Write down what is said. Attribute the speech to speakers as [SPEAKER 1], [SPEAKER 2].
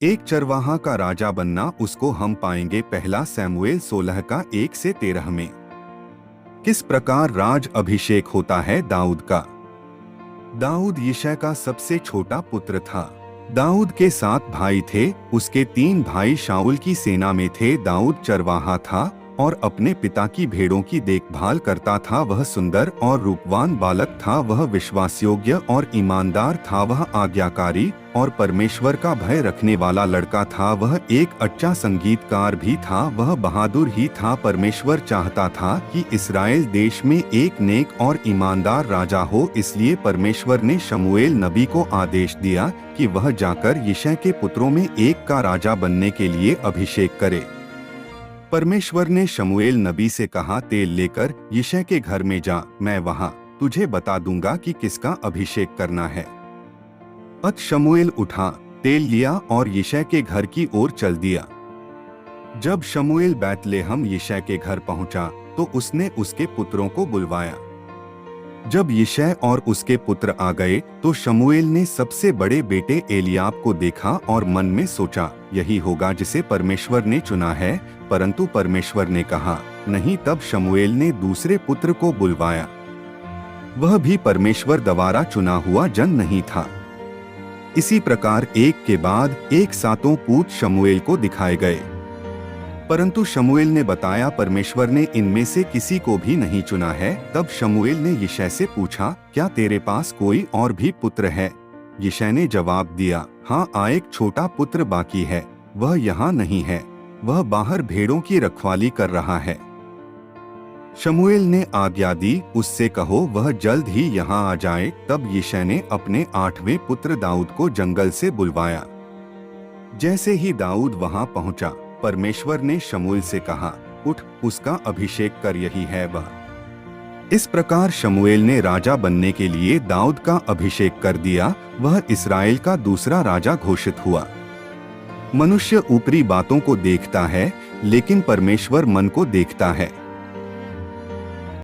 [SPEAKER 1] एक चरवाहा का राजा बनना उसको हम पाएंगे पहला सैमुएल 16 का 1 से 13 में। किस प्रकार राज अभिषेक होता है दाऊद का। दाऊद यिशै का सबसे छोटा पुत्र था। दाऊद के 7 भाई थे। उसके 3 भाई शाऊल की सेना में थे। दाऊद चरवाहा था और अपने पिता की भेड़ों की देखभाल करता था। वह सुंदर और रूपवान बालक था। वह विश्वासयोग्य और ईमानदार था। वह आज्ञाकारी और परमेश्वर का भय रखने वाला लड़का था। वह एक अच्छा संगीतकार भी था। वह बहादुर ही था। परमेश्वर चाहता था कि इस्राएल देश में एक नेक और ईमानदार राजा हो, इसलिए परमेश्वर ने शमूएल नबी को आदेश दिया कि वह जाकर यिशै के पुत्रों में एक का राजा बनने के लिए अभिषेक करे। परमेश्वर ने शमूएल नबी से कहा, तेल लेकर यिशै के घर में जा, मैं वहां तुझे बता दूंगा कि किसका अभिषेक करना है। अत शमूएल उठा, तेल लिया और यिशै के घर की ओर चल दिया। जब शमूएल बैतलेहम यिशै के घर पहुंचा तो उसने उसके पुत्रों को बुलवाया। जब यिशै और उसके पुत्र आ गए तो शमूएल ने सबसे बड़े बेटे एलियाब को देखा और मन में सोचा, यही होगा जिसे परमेश्वर ने चुना है। परंतु परमेश्वर ने कहा, नहीं। तब शमूएल ने दूसरे पुत्र को बुलवाया। वह भी परमेश्वर द्वारा चुना हुआ जन नहीं था। इसी प्रकार एक के बाद एक 7 पूत शमूएल को दिखाए गए। परंतु शमूएल ने बताया, परमेश्वर ने इनमें से किसी को भी नहीं चुना है। तब शमूएल ने यिशै से पूछा, क्या तेरे पास कोई और भी पुत्र है? यिशै ने जवाब दिया, हाँ, एक छोटा पुत्र बाकी है। वह यहाँ नहीं है, वह बाहर भेड़ों की रखवाली कर रहा है। शमूएल ने आज्ञा दी, उससे कहो वह जल्द ही यहाँ आ जाए। तब यिशै ने अपने 8वें पुत्र दाऊद को जंगल से बुलवाया। जैसे ही दाऊद वहाँ पहुँचा, परमेश्वर ने शमूएल से कहा, उठ, उसका अभिषेक कर, यही है वह। इस प्रकार शमूएल ने राजा बनने के लिए दाऊद का अभिषेक कर दिया। वह इस्राएल का दूसरा राजा घोषित हुआ। मनुष्य ऊपरी बातों को देखता है, लेकिन परमेश्वर मन को देखता है।